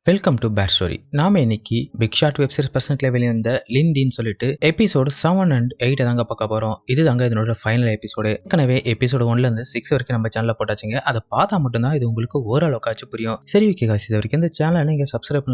Welcome to பேர் story. நாம இன்னைக்கு பிக் ஷாட் வெப் சீரிஸ் பர்சன்ட்ல வெளிவந்த லிந்தின்னு சொல்லிட்டு எபிசோடு 7 and 8 தாங்க பார்க்க போறோம். இது தாங்க இதனோட ஃபைனல் எபிசோடு. ஏற்கனவே எபிசோடு 1ல இருந்து 6 வரைக்கும் நம்ம சேனல்ல போட்டாச்சுங்க. அதை பார்த்தா மட்டும்தான் இது உங்களுக்கு ஓரளவுக்காச்சும் புரியும். சரி ஓகே காசு, இது வரைக்கும் இந்த சேனலை நீங்க சப்ஸ்கிரைப்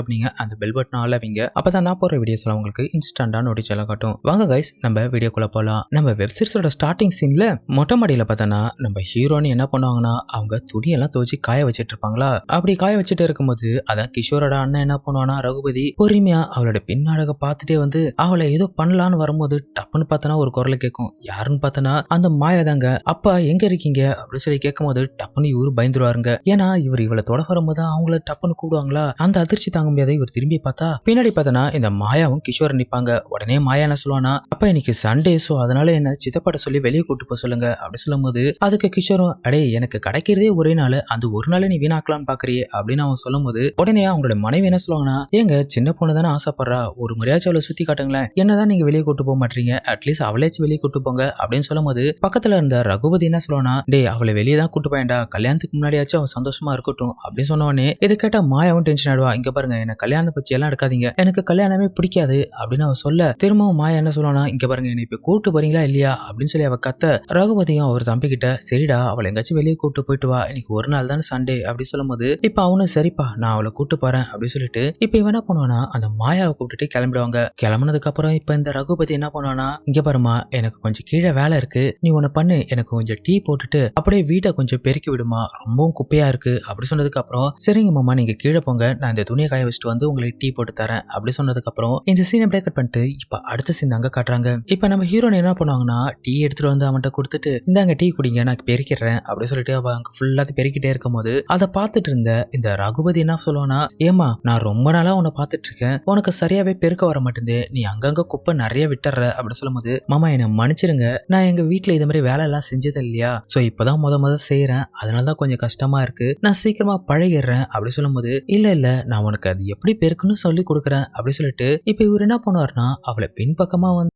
பண்ணீங்க, அந்த பெல் பட்டன் ஆல் வைங்க. அப்பதான் நான் போற வீடியோஸ் எல்லாம் உங்களுக்கு இன்ஸ்டன்டா நோட்டிஃபிகேஷன் காட்டும். வாங்க கைஸ், நம்ம வீடியோக்குள்ள போலாம். நம்ம வெப் சீரிஸோட ஸ்டார்டிங் சீன்ல மொட்டை மாடியில பார்த்தோன்னா நம்ம ஹீரோன்னு என்ன பண்ணுவாங்கன்னா, அவங்க துணியெல்லாம் துவச்சி காய வச்சிட்டு இருப்பாங்களா. அப்படி காய வச்சுட்டு இருக்கும்போது அதான் கிஷோரோட அண்ணன் என்ன பண்ணுவானா, ரகுபதி பொறுமையா அவளோட பின்னாடக பார்த்துட்டே வந்து அவளை ஏதோ பண்ணலான்னு வரும்போது டப்புன்னு பார்த்தனா ஒரு குரலை கேட்கும். யாருன்னு பார்த்தனா அந்த மாயா தாங்க. அப்பா எங்க இருக்கீங்க அப்படின்னு சொல்லி கேட்கும் போது டப்புன்னு இவரு பயந்துருவாருங்க. ஏன்னா இவளை தொட வரும்போது அவங்கள டப்புன்னு கூடுவாங்களா. அந்த அதிர்ச்சி தாங்க முடியாத இவர் திரும்பி பார்த்தா பின்னாடி பார்த்தனா இந்த மாயாவும் கிஷோரும் நிப்பாங்க. உடனே மாயா என்ன சொல்லுவானா, அப்ப இன்னைக்கு சண்டே, சோ அதனால என்ன சித்தப்பாட்ட சொல்லி வெளியே கூட்டு போக சொல்லுங்க அப்படின்னு சொல்லும் போது அதுக்கு கிஷோரும், அடே எனக்கு கிடைக்கிறதே ஒரே நாள், அந்த ஒரு நாள் நீ வீணாக்கலாம்னு பாக்குறியே அப்படின்னு அவன் சொல்லும் போது உடனே அவங்களோட மனைவி என்ன சொல்லுவாங்கன்னா, ஏங்க சின்ன பொண்ணு தானே ஆசைப்படுறா, ஒரு முறையாச்சும் அவளை சுத்தி காட்டுங்களேன், என்னதான் நீங்க வெளியே கூட்டு போக மாட்டீங்க, அட்லீஸ்ட் அவளேச்சு வெளியே கூட்டு போங்க அப்படின்னு சொல்லும் போது பக்கத்துல இருந்த ரகுபதி என்ன சொல்லுவானா, டே அவளை வெளியே தான் கூட்டு போயண்டா, கல்யாணத்துக்கு முன்னாடியாச்சும் அவன் சந்தோஷமா இருக்கட்டும் அப்படின்னு சொன்னவனே இதை கேட்டா மாயாவும் டென்ஷன் ஆயிடுவா. இங்க பாருங்க, என்ன கல்யாணத்தை பத்தி எல்லாம் எடுக்காதீங்க, எனக்கு கல்யாணமே பிடிக்காது அப்படின்னு அவ சொல்ல திரும்பவும் மாயா என்ன சொல்லுவானா, இங்க பாருங்க என்ன இப்ப கூட்டு போறீங்களா இல்லையா அப்படின்னு சொல்லி அவ கத்த, ரகுபதியும் அவர் தம்பி கிட்ட சரிடா அவளை எங்காச்சும் வெளியே கூட்டு போயிட்டு வா, இன்னைக்கு ஒரு நாள் தானே சண்டே அப்படின்னு சொல்லும் போது இப்ப அவனும் சரிப்பா நான் அவளை கூட்டு போறேன் அப்படின்னு சொல்லிட்டு இப்ப இவன் என்ன பண்ணுவானா அந்த மாயாவை கூப்பிட்டுட்டு கிளம்பிடுவாங்க. கிளம்புனதுக்கு அப்புறம் இப்ப இந்த ரகுபதி என்ன பண்ணுவானா, இங்க பாருமா எனக்கு கொஞ்சம் கீழே வேலை இருக்கு, நீ ஒண்ணு பண்ணு, எனக்கு கொஞ்சம் டீ போட்டுட்டு அப்படியே வீட்டை கொஞ்சம் பெருக்கி விடுமா, ரொம்பவும் குப்பையா இருக்கு அப்படி சொன்னதுக்கு அப்புறம் சரிங்க மாமா நீங்க கீழே போங்க, நான் இந்த துணியை காய வச்சுட்டு வந்து உங்களுக்கு டீ போட்டு தரேன் அப்படி சொன்னதுக்கு அப்புறம் இந்த சீனை பிரேக் கட் பண்ணிட்டு இப்ப அடுத்த சீன் அங்க காட்டுறாங்க. இப்ப நம்ம ஹீரோன் என்ன பண்ணுவாங்கன்னா, டீ எடுத்துட்டு வந்து அவன்கிட்ட கொடுத்துட்டு இந்தாங்க டீ குடிங்க நான் பெருக்கிறேன் அப்படின்னு சொல்லிட்டு அவ அங்க ஃபுல்லா பெருக்கிட்டே இருக்கும் போது அதை பார்த்துட்டு இருந்த இந்த ரகுபதி என்ன சொல்லுவானா, ஏமா நான் ரொம்ப நாளா உன்னை பார்த்துட்டு இருக்கேன், உனக்கு சரியாவே பெருக்க வர மாட்டேங்குது, நீ அங்கங்க குப்பை நிறைய விட்டுற அப்படி சொல்லும் போது மாமா என்னை மன்னிச்சிருங்க, நான் எங்க வீட்டுல இது மாதிரி வேலை எல்லாம் செஞ்சது இல்லையா, சோ இப்பதான் முத செய்யறேன், அதனாலதான் கொஞ்சம் கஷ்டமா இருக்கு, நான் சீக்கிரமா பழகிடுறேன் அப்படி சொல்லும் போது இல்ல நான் உனக்கு அது எப்படி பெருக்குன்னு சொல்லி கொடுக்குறேன் அப்படி சொல்லிட்டு இப்ப இவர் என்ன பண்ணுவாருன்னா அவளை பின்பக்கமா வந்து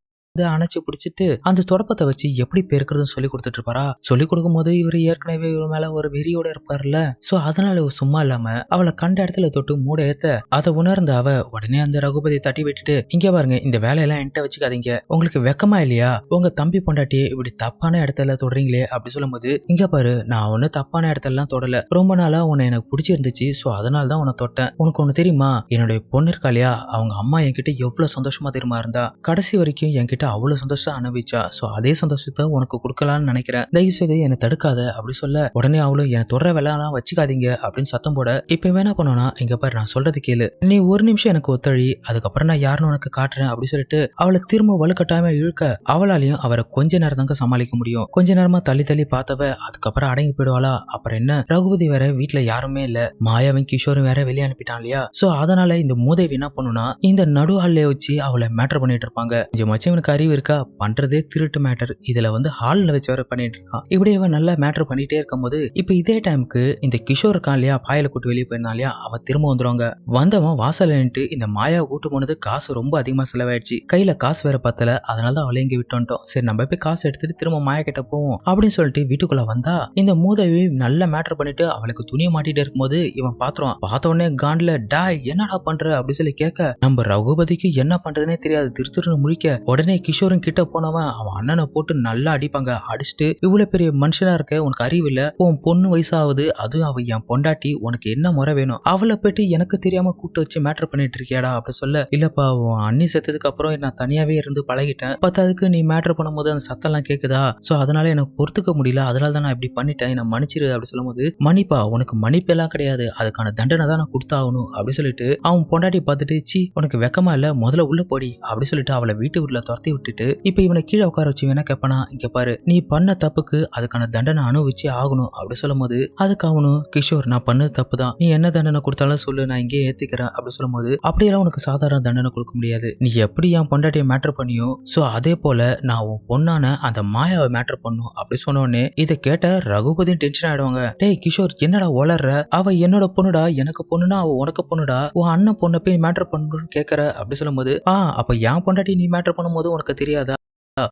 அணைச்சு பிடிச்சிட்டு அந்த தொடப்பத்தை வச்சு எப்படி பெருக்கிறதுன்னு சொல்லி கொடுத்துட்டு இருப்பாரா. சொல்லி கொடுக்கும் போது இவர் ஏற்கனவே இவர் மேல ஒரு வெறியோட இருப்பாருல்ல, சோ அதனால சும்மா இல்லாம அவளை கண்ட இடத்துல தொட்டு மூட ஏத்த அதை உணர்ந்த அவ உடனே அந்த ரகுபதியை தட்டி விட்டுட்டு, இங்க பாருங்க இந்த வேலையெல்லாம் என்கிட்ட வச்சுக்காதீங்க, உங்களுக்கு வெக்கமா இல்லையா, உங்க தம்பி பொண்டாட்டி இப்படி தப்பான இடத்துல தொடறீங்களே அப்படி சொல்லும் போது இங்க பாரு நான் ஒண்ணு தப்பான இடத்தெல்லாம் தொடல, ரொம்ப நாளா உன்னை எனக்கு பிடிச்சிருந்துச்சு, சோ அதனால தான் உன்னை தொட்டேன், உனக்கு ஒண்ணு தெரியுமா, என்னுடைய பொண்ணு இருக்கா இல்லையா, அவங்க அம்மா என்கிட்ட எவ்வளவு சந்தோஷமா தெரியுமா இருந்தா, கடைசி வரைக்கும் என்கிட்ட அவ்வளவு சந்தோஷம் அனுபவிச்சா, சோ அதே சந்தோஷத்தை உனக்கு கொடுக்கலாம்னு நினைக்கிறேன், தயவு செய்து என்னை தடுக்காத அப்படி சொல்ல உடனே அவளும் என்னை தொடர வேலையெல்லாம் வச்சுக்காதீங்க அப்படின்னு சத்தம் போட இப்ப என்ன பண்ணுனா, இங்க பாரு நான் சொல்றது கேளு, நீ ஒரு நிமிஷம் எனக்கு ஒத்தழி, அதுக்கப்புறம் நான் யாருன்னு உனக்கு காட்டுறேன் அப்படி சொல்லிட்டு அவளை திரும்ப வலுக்கட்டாம இழுக்க அவளாலையும் அவரை கொஞ்ச நேரம் தாங்க சமாளிக்க முடியும். கொஞ்ச நேரமா தள்ளி பார்த்தவ அதுக்கப்புறம் அடங்கி போயிடுவாளா. அப்புறம் என்ன, ரகுபதி வேற வீட்டுல யாருமே இல்ல, மாயாவும் கிஷோரும் வேற வெளியே அனுப்பிட்டான் இல்லையா, சோ அதனால இந்த மூதேவி என்ன பண்ணுனா இந்த நடு ஹால்ல வச்சு அவளை மேட்டர் பண்ணிட்டு இருப்பாங்க. கொஞ்சம் மச்சவனுக்கு அறிவு இருக்கா, பண்றதே திருட்டு மேட்டர், இதுல வந்து ஹால்ல வச்சு வர பண்ணிட்டு இருக்கான். இப்படி அவன் நல்லா மேட்டர் பண்ணிட்டே இருக்கும் போது இப்ப இதே டைமுக்கு இந்த கிஷோர் இருக்கான் இல்லையா, பாயில கூட்டு வெளியே போயிருந்தான் இல்லையா, அவன் திரும்ப வந்துருவாங்க. வந்தவன் வாசல் நின்னுட்டு இந்த மாயாவை கூட்டு போனது காசு ரொம்ப அதிகமா செலவாயிடுச்சு, கையில காசு வேற பத்தல, அதனாலதான் அவளை இங்க விட்டு வந்துட்டோம், சரி நம்ம போய் காசு எடுத்துட்டு திரும்ப மாயா கிட்ட போவோம் அப்படின்னு சொல்லிட்டு வீட்டுக்குள்ள வந்தா இந்த மூதேவி நல்ல மேட்டர் பண்ணிட்டு அவளுக்கு துணியை மாட்டிட்டு இருக்கும்போது இவன் பாத்துருவான். பார்த்த உடனே காண்ட்ல டா என்னடா பண்ற அப்படி சொல்லி கேட்க நம்ம ரகுபதிக்கு என்ன பண்றதுனே தெரியாது, திருத்துன்னு முழிக்க உடனே கிஷோரும் கிட்ட போனவன் அவன் அண்ணனை போட்டு நல்லா அடிப்பாங்க. அடிச்சுட்டு இவ்வளவு பெரிய மனுஷனா இருக்க, உனக்கு அறிவு இல்ல, உன் பொண்ணு வயசாகுது, அதுவும் அவ என் பொண்டாட்டி, உனக்கு என்ன முறை வேணும், அவளை போயிட்டு எனக்கு தெரியாம கூட்டு வச்சு மேட்டர் பண்ணிட்டு இருக்கியாடா அப்படி சொல்ல, இல்லப்பா உன் அண்ணி செத்ததுக்கு அப்புறம் நான் தனியாவே இருந்து பழகிட்டேன், பத்தாவதுக்கு நீ மேட்டர் பண்ணும்போது அந்த சத்தம் எல்லாம் கேக்குதா, சோ அதனால எனக்கு பொறுத்துக்க முடியல, அதனால தான் நான் இப்படி பண்ணிட்டேன், நான் மன்னிச்சிரு அப்படி சொல்லும் போது மன்னிப்பா உனக்கு மன்னிப்பு எல்லாம் கிடையாது, அதுக்கான தண்டனை தான் நான் கொடுத்தாகணும் அப்படி சொல்லிட்டு அவன் பொண்டாட்டி பார்த்துட்டு சி உனக்கு வெக்கமா இல்ல, முதல்ல உள்ள போடி அப்படி சொல்லிட்டு அவளை வீட்டுக்குள்ள துரத்தி விட்டுட்டு இப்ப இவனை கீழே உட்கார வச்சு வேணா கேப்பனா, இங்க பாரு நீ பண்ண தப்புக்கு அதுக்கான தண்டனை அனுபவிச்சே ஆகணும் அப்படி சொல்லும் போது அதுக்கு அவனும் கிஷோர் நான் பண்ணது தப்பு தான், நீ என்ன தண்டனை கொடுத்தாலும் சொல்லு நான் இங்கே ஏத்துக்கிறேன் அப்படி சொல்லும் போது அப்படியெல்லாம் உனக்கு சாதாரண தண்டனை கொடுக்க முடியாது, நீ எப்படி என் பொண்டாட்டியை மேட்டர் பண்ணியோ சோ அதே போல நான் உன் பொண்ணான அந்த மாயாவை மேட்டர் பண்ணும் அப்படி சொன்னோடனே இதை கேட்ட ரகுபதி டென்ஷன் ஆயிடுவாங்க. டேய் கிஷோர் என்னடா வளர்ற, அவ என்னோட பொண்ணுடா, எனக்கு பொண்ணுனா அவ உனக்கு பொண்ணுடா, உன் அண்ணன் பொண்ணை போய் மேட்டர் பண்ணணும்னு கேட்கற அப்படி சொல்லும் போது அப்ப என் பொண்டாட்டி நீ மேட்டர் பண்ணும்போது உனக்கு தெரியாதா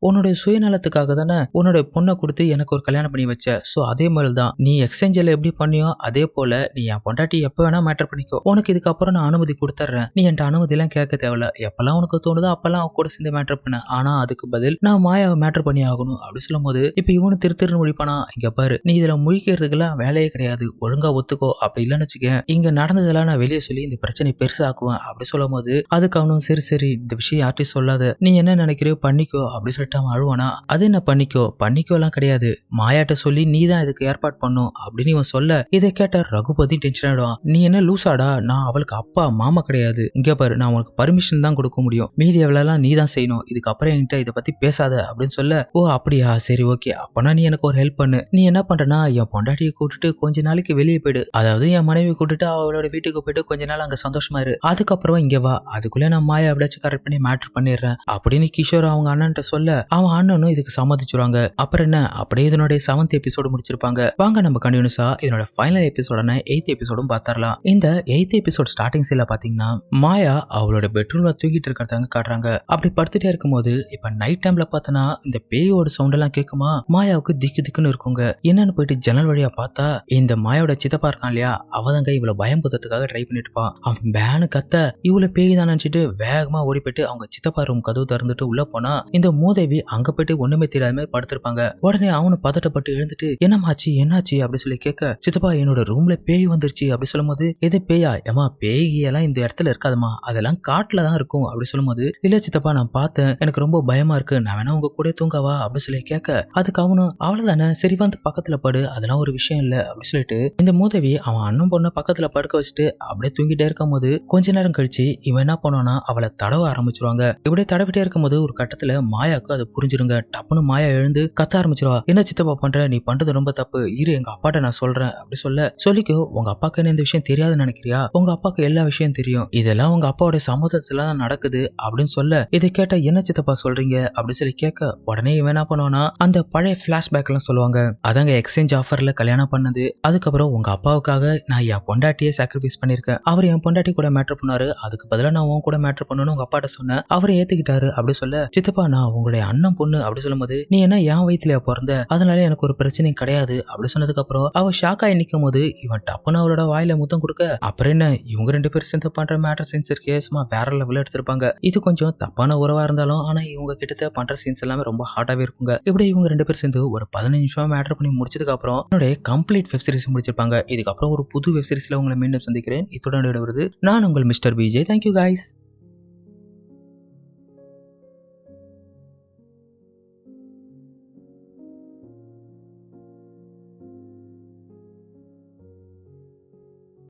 உன்னுடைய சுயநலத்துக்காக தானே உன்னுடைய பொண்ணை கொடுத்து எனக்கு ஒரு கல்யாணம் பண்ணி வச்ச. சோ அதே மாதிரிதான் நீ எக்ஸ்சேஞ்சில் எப்படி பண்ணியோ அதே போல நீ என் பொண்டாட்டி எப்ப வேணா மேட்டர் பண்ணிக்கோ. உனக்கு இதுக்கப்புறம் நான் அனுமதி கொடுத்துறேன். நீ என்கிட்ட அனுமதி எல்லாம் கேட்க தேவையில்ல. எப்பெல்லாம் உனக்கு தோணுதோ அப்பெல்லாம் அவ கூட சேர்ந்து மேட்டர் பண்ண. ஆனா அதுக்கு பதில் நான் மாயாவை மேட்டர் பண்ணி ஆகணும் அப்படி சொல்லும் போது இப்ப இவனு திருத்திரு முழிப்பானா. இங்க பாரு, நீ இதுல முழிக்கிறதுக்கெல்லாம் வேலையே கிடையாது. ஒழுங்கா ஒத்துக்கோ. அப்படி இல்லைன்னு வச்சுக்கேன், இங்க நடந்ததெல்லாம் நான் வெளியே சொல்லி இந்த பிரச்சனை பெருசாக்குவேன் அப்படி சொல்லும் போது அதுக்கு அவனும் சரி சரி இந்த விஷயம் யார்ட்டையும் சொல்லாத, நீ என்ன நினைக்கிறியோ பண்ணிக்கோ அப்படி சொல்லிட்டு அவன் அழுவானா. அது என்ன பண்ணிக்கோ எல்லாம் கிடையாது, மாயாட்ட சொல்லி நீ தான் இதுக்கு ஏற்பாடு பண்ணும் அப்படின்னு இவன் சொல்ல இதை கேட்ட ரகுபதி டென்ஷன் ஆயிடுவான். நீ என்ன லூசாடா, நான் அவளுக்கு அப்பா மாமா கிடையாது. இங்க பாரு, நான் உனக்கு பர்மிஷன் தான் கொடுக்க முடியும், மீதி எவ்வளவு நீ தான் செய்யணும். இதுக்கப்புறம் என்கிட்ட இதை பத்தி பேசாத அப்படின்னு சொல்ல, ஓ அப்படியா சரி ஓகே, அப்பனா நீ எனக்கு ஒரு ஹெல்ப் பண்ணு. நீ என்ன பண்றனா என் பொண்டாட்டியை கூட்டிட்டு கொஞ்ச நாளைக்கு வெளியே போயிடு. அதாவது என் மனைவி கூட்டிட்டு அவளோட வீட்டுக்கு போயிட்டு கொஞ்ச நாள் அங்க சந்தோஷமா இரு. அதுக்கப்புறம் இங்க வா, அதுக்குள்ள நான் மாயா எப்படியாச்சும் கரெக்ட் பண்ணி மேட்டர் பண்ணிடுறேன் அப்படின்னு கிஷோர் அவங்க அண்ணன்ட்ட சொல்ல அவன் அண்ணனும் இதுக்கு சம்மதிச்சுருவாங்க. அப்புறம் என்ன, அப்படியே இதனுடைய 7th எபிசோடு முடிச்சிருப்பாங்க. வாங்க நம்ம கண்டினியூஸா இதனோட ஃபைனல் எபிசோடான 8th எபிசோடும் பார்த்தரலாம். இந்த 8th எபிசோட் ஸ்டார்டிங் சீன்ல பாத்தீங்கன்னா மாயா அவளோட பெட்ரூம்ல தூங்கிட்டு இருக்கிறதாங்க காட்டுறாங்க. அப்படி படுத்துட்டே இருக்கும்போது இப்ப நைட் டைம்ல பார்த்தனா இந்த பேயோட சவுண்ட் எல்லாம் கேட்குமா. மாயாவுக்கு திக்குன்னு இருக்குங்க. என்னன்னு போயிட்டு ஜன்னல் வழியா பார்த்தா இந்த மாயோட சித்தப்பா இருக்கான் இல்லையா, அவதாங்க இவளை பயம்புறதுக்காக ட்ரை பண்ணிட்டு இருப்பான். அவன் பேனு கத்த இவளை பேய் தான் நினைச்சிட்டு வேகமா ஓடி போயிட்டு அவங்க சித்தப்பா ரூம் கதவு திறந்துட்டு உள்ள போனா இந்த மூதேவி அங்க போயிட்டு ஒண்ணுமே தெரியாத மாதிரி படுத்திருப்பாங்க. உடனே அவனு பதட்டப்பட்டு எழுந்துட்டு என்னமாச்சு என்னாச்சு அப்படி சொல்லி கேட்க, சித்தப்பா என்னோட ரூம்ல பேய் வந்துருச்சு அப்படி சொல்லும் போது, எது பேயா, ஏமா பேய் எல்லாம் இந்த இடத்துல இருக்காதுமா, அதெல்லாம் காட்டுல தான் இருக்கும் அப்படி சொல்லும் போது, இல்ல சித்தப்பா நான் பார்த்தேன், எனக்கு ரொம்ப பயமா இருக்கு, நான் வேணா உங்க கூட தூங்கவா அப்படி சொல்லி கேட்க, அதுக்கு அவனும் அவ்வளவுதானே சரி வந்து பக்கத்துல படு, அதெல்லாம் ஒரு விஷயம் இல்ல அப்படி சொல்லிட்டு இந்த மூதேவி அவன் அண்ணன் பொண்ண பக்கத்துல படுக்க வச்சுட்டு அப்படியே தூங்கிட்டே இருக்கும் போது கொஞ்ச நேரம் கழிச்சு இவன் என்ன பண்ணானா அவளை தடவ ஆரம்பிச்சிருவாங்க. இப்படியே தடவிட்டே இருக்கும் போது ஒரு கட்டத்துல மாயாக்கு அது புரிஞ்சிருங்க. டப்புன்னு மாயா எழுந்து கத்த ஆரம்பிச்சிருவா. என்ன சித்தப்பா பண்ற, நீ பண்றது ரொம்ப தப்பு, இரு எங்க அப்பாட்ட நான் சொல்றேன் அப்படி சொல்லிக்கோ. உங்க அப்பாக்கு என்ன இந்த விஷயம் தெரியாதுன்னு நினைக்கிறியா, உங்க அப்பாக்கு எல்லா விஷயம் தெரியும், இதெல்லாம் உங்க அப்பாவோட சம்மதத்துல தான் நடக்குது அப்படின்னு சொல்ல, இதை கேட்ட என்ன சித்தப்பா சொல்றீங்க அப்படி சொல்லி கேட்க, உடனே இவன் என்ன பண்ணுவானா அந்த பழைய பிளாஷ்பேக் எல்லாம் சொல்லுவாங்க. அதாங்க எக்ஸ்சேஞ்ச் ஆஃபர்ல கல்யாணம் பண்ணது, அதுக்கப்புறம் உங்க அப்பாவுக்காக நான் என் பொண்டாட்டியே சாக்ரிஃபைஸ் பண்ணிருக்கேன், அவர் என் பொண்டாட்டி கூட மேட்டர் பண்ணாரு, அதுக்கு பதிலா நான் உன் கூட மேட்டர் பண்ணணும்னு உங்க அப்பாட்ட சொன்னேன், அவரை ஏத்துக்கிட்டாரு அப்படி சொல்ல, சித்தப்பா நான் உங்களுடைய அண்ணன் பொண்ணு அப்படி சொல்லும் போது, நீ என்ன என் வயிற்றுலயா பிறந்த, அதனால எனக்கு ஒரு பிரச்சனையும் கிடையாது அப்படி சொன்னதுக்கு அப்புறம் அவ ஷாக் ஆகி நிக்கும் போது இவன் டப்புன்னு அவளோட வாயில முத்தம் கொடுக்க, அப்புறம் என்ன இவங்க 2 பேரும் சேர்ந்து பண்ற மேட்டர் சீன்ஸ் இருக்கே சும்மா வேற லெவல்ல எடுத்திருப்பாங்க. இது கொஞ்சம் தப்பான உறவா இருந்தாலும் ஆனா இவங்க கிட்ட பண்ற சீன்ஸ் எல்லாமே ரொம்ப ஹாட்டாவே இருக்குங்க. இப்படி இவங்க 2 பேரும் சேர்ந்து ஒரு 15 நிமிஷமா மேட்டர் பண்ணி முடிச்சதுக்கு அப்புறம் என்னுடைய கம்ப்ளீட் வெப் சீரிஸ் முடிச்சிருப்பாங்க. இதுக்கப்புறம் ஒரு புது வெப் சீரிஸ்ல உங்களை மீண்டும் சந்திக்கிறேன். இத்துடன் விடுவது நான் உங்கள் மிஸ்டர் பிஜே. Thank you guys.